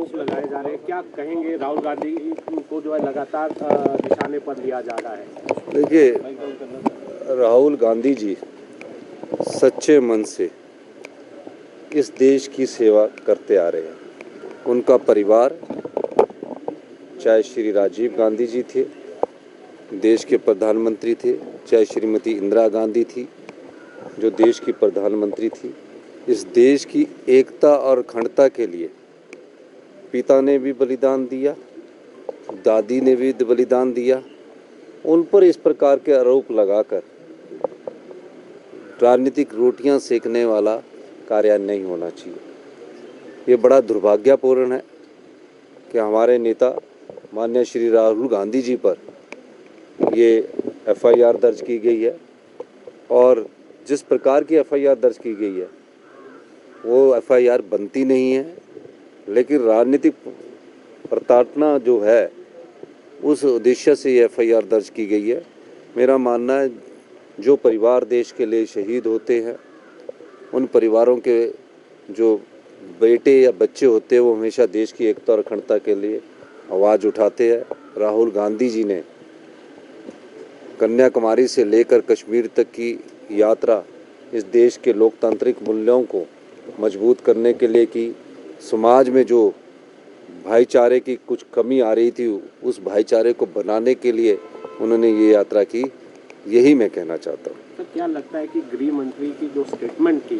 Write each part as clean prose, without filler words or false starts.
आरोप लगाए जा रहे हैं, क्या कहेंगे? राहुल गांधी को जो है लगातार निशाने पर लिया जा रहा है। देखिए, राहुल गांधी जी सच्चे मन से इस देश की सेवा करते आ रहे हैं। उनका परिवार, चाहे श्री राजीव गांधी जी थे, देश के प्रधानमंत्री थे, चाहे श्रीमती इंदिरा गांधी थी, जो देश की प्रधानमंत्री थी, इस देश की एकता और अखंडता के लिए पिता ने भी बलिदान दिया, दादी ने भी बलिदान दिया। उन पर इस प्रकार के आरोप लगाकर राजनीतिक रोटियां सेकने वाला कार्य नहीं होना चाहिए। ये बड़ा दुर्भाग्यपूर्ण है कि हमारे नेता माननीय श्री राहुल गांधी जी पर ये एफआईआर दर्ज की गई है, और जिस प्रकार की एफआईआर दर्ज की गई है वो एफआईआर बनती नहीं है, लेकिन राजनीतिक प्रताड़ना जो है उस उद्देश्य से ये एफआईआर दर्ज की गई है। मेरा मानना है जो परिवार देश के लिए शहीद होते हैं, उन परिवारों के जो बेटे या बच्चे होते हैं वो हमेशा देश की एकता और अखंडता के लिए आवाज़ उठाते हैं। राहुल गांधी जी ने कन्याकुमारी से लेकर कश्मीर तक की यात्रा इस देश के लोकतांत्रिक मूल्यों को मजबूत करने के लिए की। समाज में जो भाईचारे की कुछ कमी आ रही थी, उस भाईचारे को बनाने के लिए उन्होंने ये यात्रा की। यही मैं कहना चाहता हूँ। तो क्या लगता है कि गृह मंत्री की जो स्टेटमेंट थी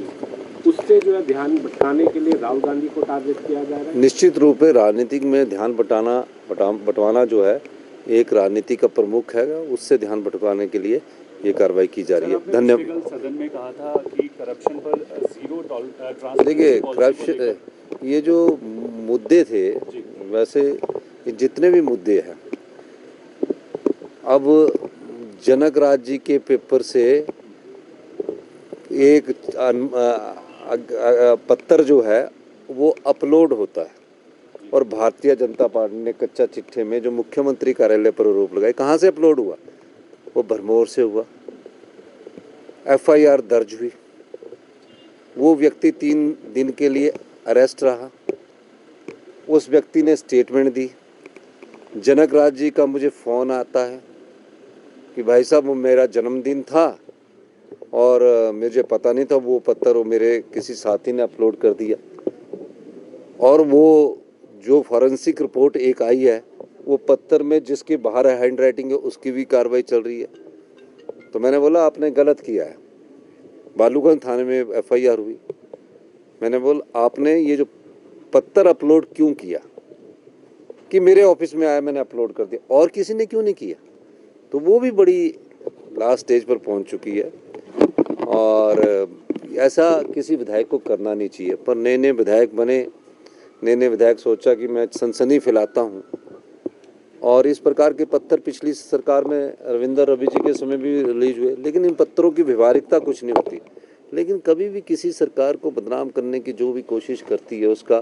उससे जो है ध्यान भटकाने के लिए राहुल गांधी को टारगेट किया जा रहा है? निश्चित रूप से राजनीतिक में ध्यान बंटवाना जो है एक राजनीति का प्रमुख है, उससे ध्यान भटकाने के लिए ये कार्रवाई की जा रही है। धन्यवाद। सदन में कहा था कि करप्शन पर जीरो टॉलरेंस। देखिए, करप्शन ये जो मुद्दे थे, वैसे जितने भी मुद्दे हैं, अब जनक राज जी के पेपर से एक पत्र जो है वो अपलोड होता है, और भारतीय जनता पार्टी ने कच्चा चिट्ठे में जो मुख्यमंत्री कार्यालय पर आरोप लगाए, कहाँ से अपलोड हुआ? वो भरमौर से हुआ। एफआईआर दर्ज हुई, वो व्यक्ति 3 दिन के लिए अरेस्ट रहा, उस व्यक्ति ने स्टेटमेंट दी। जनक राज जी का मुझे फ़ोन आता है कि भाई साहब वो मेरा जन्मदिन था और मुझे पता नहीं था, वो पत्र वो मेरे किसी साथी ने अपलोड कर दिया, और वो जो फॉरेंसिक रिपोर्ट एक आई है वो पत्र में जिसके बाहर हैंड राइटिंग है उसकी भी कार्रवाई चल रही है। तो मैंने बोला आपने गलत किया है। बालूगंज थाने में एफआईआर हुई। मैंने बोला आपने ये जो पत्र अपलोड क्यों किया? कि मेरे ऑफिस में आया, मैंने अपलोड कर दिया, और किसी ने क्यों नहीं किया? तो वो भी बड़ी लास्ट स्टेज पर पहुंच चुकी है, और ऐसा किसी विधायक को करना नहीं चाहिए। पर नए नए विधायक बने, नए नए विधायक सोचा कि मैं सनसनी फैलाता हूं, और इस प्रकार के पत्र पिछली सरकार में रविंदर रवि जी के समय भी रिलीज हुए, लेकिन इन पत्रों की व्यवहारिकता कुछ नहीं होती। लेकिन कभी भी किसी सरकार को बदनाम करने की जो भी कोशिश करती है उसका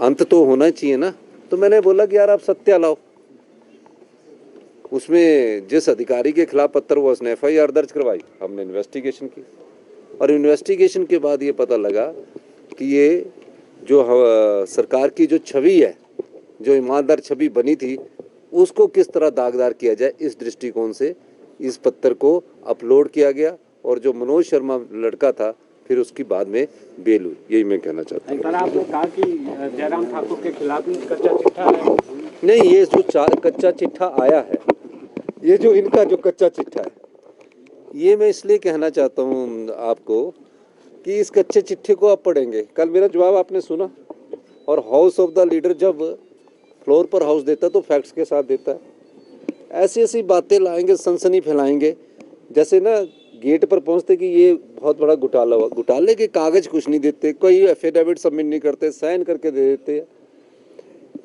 अंत तो होना चाहिए ना। तो मैंने बोला कि यार आप सत्य लाओ। उसमें जिस अधिकारी के खिलाफ पत्र हुआ उसने एफआईआर दर्ज करवाई, हमने इन्वेस्टिगेशन की, और इन्वेस्टिगेशन के बाद ये पता लगा कि ये जो सरकार की जो छवि है, जो ईमानदार छवि बनी थी, उसको किस तरह दागदार किया जाए, इस दृष्टिकोण से इस पत्र को अपलोड किया गया। और जो मनोज शर्मा लड़का था फिर उसकी बाद में बेल हुई। यही मैं कहना चाहता हूँ। आपने कहा कि जयराम ठाकुर के खिलाफ कच्चा चिट्ठा है। नहीं, ये जो कच्चा चिट्ठा आया है, ये जो इनका जो कच्चा चिट्ठा है, ये मैं इसलिए कहना चाहता हूँ आपको कि इस कच्चे चिट्ठे को आप पढ़ेंगे। कल मेरा जवाब आपने सुना, और हाउस ऑफ द लीडर जब फ्लोर पर हाउस देता तो फैक्ट्स के साथ देता है। ऐसी ऐसी बातें लाएंगे, सनसनी फैलाएंगे, जैसे ना गेट पर पहुंचते कि ये बहुत बड़ा घोटाला हुआ। घोटाले के कागज कुछ नहीं देते, कोई एफिडेविट सबमिट नहीं करते, साइन करके दे देते हैं।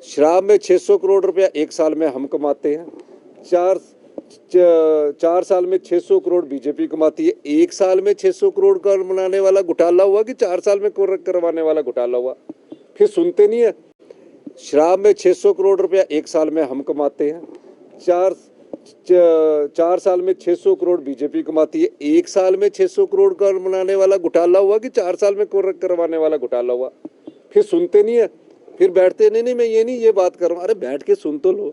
शराब में 600 करोड़ रुपया 1 साल में हम कमाते हैं, 4 साल में 600 करोड़ बीजेपी कमाती है। 1 साल में 600 करोड़ का बनाने वाला घोटाला हुआ कि 4 साल में करवाने वाला घोटाला हुआ? फिर सुनते नहीं है। शराब में 600 करोड़ रुपया 1 साल में हम कमाते हैं, 4 साल में 600 करोड़ बीजेपी कमाती है। 1 साल में 600 करोड़ का बनाने वाला घोटाला हुआ कि 4 साल में करवाने वाला घोटाला हुआ? फिर सुनते नहीं है, फिर बैठते नहीं मैं ये नहीं ये बात कर रहा हूँ। अरे बैठ के सुन तो लो।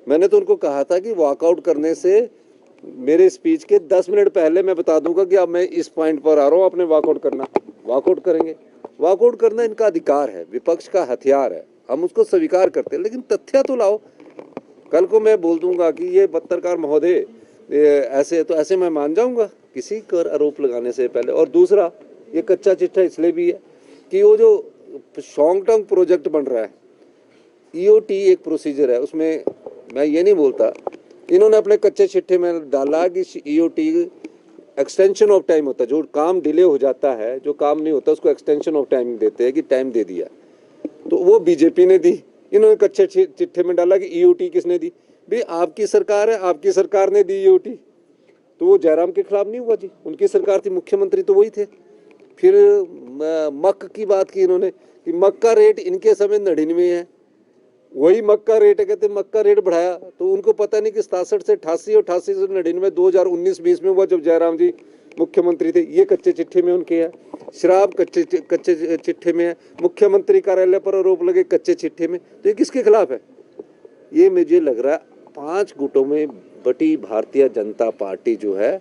मैंने तो उनको कहा था कि वॉकआउट करने से मेरे स्पीच के 10 मिनट पहले मैं बता दूंगा कि अब मैं इस पॉइंट पर आ रहा हूँ, आपने वॉकआउट करना, वॉकआउट करेंगे। वॉकआउट करना इनका अधिकार है, विपक्ष का हथियार है, हम उसको स्वीकार करते हैं, लेकिन तथ्य तो लाओ। कल को मैं बोल दूंगा कि ये पत्रकार महोदय ऐसे, तो ऐसे मैं मान जाऊंगा किसी पर आरोप लगाने से पहले। और दूसरा, ये कच्चा चिट्ठा इसलिए भी है कि वो जो शॉन्गटंग प्रोजेक्ट बन रहा है, ईओटी एक प्रोसीजर है, उसमें मैं ये नहीं बोलता, इन्होंने अपने कच्चे चिट्ठे में डाला कि ईओटी एक्सटेंशन ऑफ टाइम होता है, जो काम डिले हो जाता है, जो काम नहीं होता उसको एक्सटेंशन ऑफ टाइम देते हैं कि टाइम दे दिया, तो वो बीजेपी ने दी। इन्होंने कच्चे चिट्ठे में डाला कि ईओटी किसने दी? भाई आपकी सरकार है, आपकी सरकार ने दी ईओटी, तो वो जयराम के खिलाफ नहीं हुआ जी, उनकी सरकार थी, मुख्यमंत्री तो वही थे। फिर मक की बात की इन्होंने कि मक का रेट इनके समय 99 है, वही मक का रेट है, कहते मक का रेट बढ़ाया, तो उनको पता नहीं कि 67 से 88 और 88 से 99 2019-20 में हुआ जब जयराम जी मुख्यमंत्री थे। ये कच्चे चिट्ठे में उनके है। शराब कच्चे चिट्ठे में है, मुख्यमंत्री कार्यालय पर आरोप लगे कच्चे चिट्ठे में, तो ये किसके खिलाफ है? ये मुझे लग रहा है 5 गुटों में बटी भारतीय जनता पार्टी जो है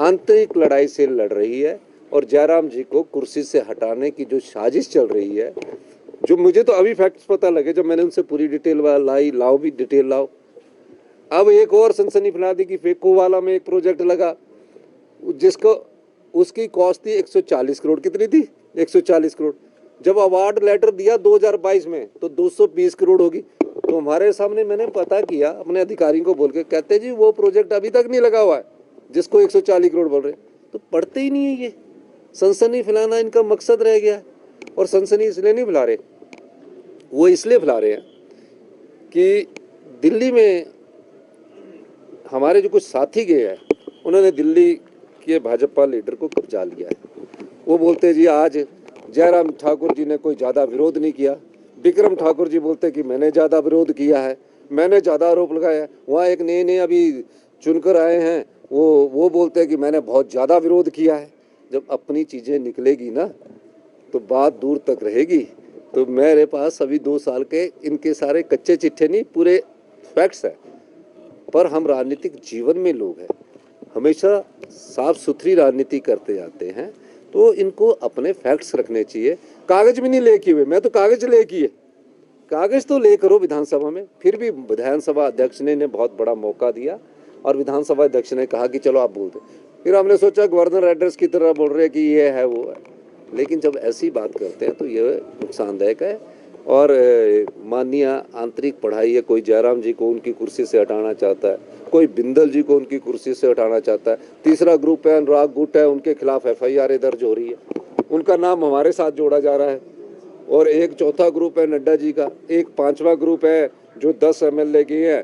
आंतरिक लड़ाई से लड़ रही है, और जयराम जी को कुर्सी से हटाने की जो साजिश चल रही है, जो मुझे तो अभी फैक्ट्स पता लगे जब मैंने उनसे पूरी डिटेल लाई, लाओ भी डिटेल लाओ। अब एक और सनसनी फैला दी कि फेको वाला में एक प्रोजेक्ट लगा, जिसको उसकी कॉस्ट थी 140 करोड़। कितनी थी? 140 करोड़। जब अवार्ड लेटर दिया 2022 में तो 220 करोड़ होगी। तो हमारे सामने मैंने पता किया अपने अधिकारी को बोल के, कहते जी वो प्रोजेक्ट अभी तक नहीं लगा हुआ है जिसको 140 करोड़ बोल रहे। तो पढ़ते ही नहीं है, ये सनसनी फैलाना इनका मकसद रह गया है। और सनसनी इसलिए नहीं फैला रहे, वो इसलिए फैला रहे हैं कि दिल्ली में हमारे जो कुछ साथी गए हैं, उन्होंने दिल्ली के भाजपा लीडर को कब्जा लिया है। वो बोलते हैं जी आज जयराम ठाकुर जी ने कोई ज़्यादा विरोध नहीं किया। विक्रम ठाकुर जी बोलते हैं कि मैंने ज़्यादा विरोध किया है, मैंने ज़्यादा आरोप लगाया है। वहाँ एक नए अभी चुनकर आए हैं, वो बोलते हैं कि मैंने बहुत ज़्यादा विरोध किया है। जब अपनी चीज़ें निकलेगी ना तो बात दूर तक रहेगी। तो मेरे पास अभी 2 साल के इनके सारे कच्चे चिट्ठे नहीं, पूरे फैक्ट्स है। पर हम राजनीतिक जीवन में लोग हैं, हमेशा साफ सुथरी राजनीति करते जाते हैं, तो इनको अपने फैक्ट्स रखने चाहिए। कागज भी नहीं लेके हुए, मैं तो कागज लेके है, कागज तो ले करो विधानसभा में। फिर भी विधानसभा अध्यक्ष ने बहुत बड़ा मौका दिया और विधानसभा अध्यक्ष ने कहा कि चलो आप बोल दो। फिर हमने सोचा गवर्नर एड्रेस की तरह बोल रहे हैं कि ये है वो है, लेकिन जब ऐसी बात करते हैं तो ये नुकसानदायक है। और माननीय आंतरिक पढ़ाई है, कोई जयराम जी को उनकी कुर्सी से हटाना चाहता है, कोई बिंदल जी को उनकी कुर्सी से हटाना चाहता है। तीसरा ग्रुप है अनुराग गुट है, उनके खिलाफ FIR दर्ज हो रही है, उनका नाम हमारे साथ जोड़ा जा रहा है। और एक चौथा ग्रुप है नड्डा जी का, एक 5वां ग्रुप है जो 10 MLA की है,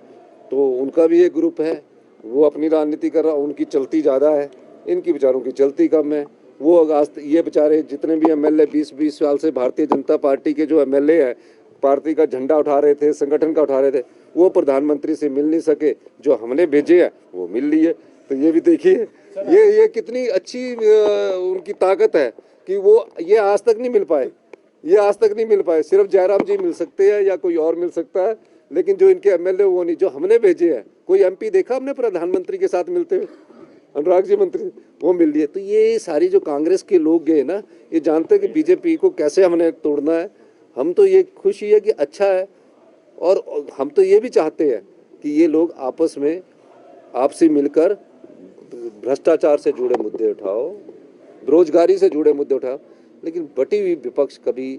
तो उनका भी एक ग्रुप है, वो अपनी राजनीति कर रहा, उनकी चलती ज़्यादा है, इनकी बेचारों की चलती कम है। वो अगास्त ये बेचारे जितने भी MLA 20-20 साल से भारतीय जनता पार्टी के जो MLA है, पार्टी का झंडा उठा रहे थे, संगठन का उठा रहे थे, वो प्रधानमंत्री से मिल नहीं सके। जो हमने भेजे हैं वो मिल ली है। तो ये भी देखिए ये कितनी अच्छी उनकी ताकत है कि वो ये आज तक नहीं मिल पाए, ये आज तक नहीं मिल पाए। सिर्फ जयराम जी मिल सकते हैं या कोई और मिल सकता है, लेकिन जो इनके MLA वो नहीं। जो हमने भेजे हैं, कोई MP देखा हमने प्रधानमंत्री के साथ मिलते हुए? अनुराग जी मंत्री वो मिल लिए। तो ये सारी जो कांग्रेस के लोग गए ना, ये जानते हैं कि बीजेपी को कैसे हमने तोड़ना है। हम तो ये खुशी है कि अच्छा है, और हम तो ये भी चाहते हैं कि ये लोग आपस में आपसी मिलकर भ्रष्टाचार से जुड़े मुद्दे उठाओ, बेरोजगारी से जुड़े मुद्दे उठाओ, लेकिन बटी हुई विपक्ष कभी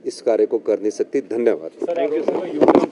इस कार्य को कर नहीं सकती। धन्यवाद।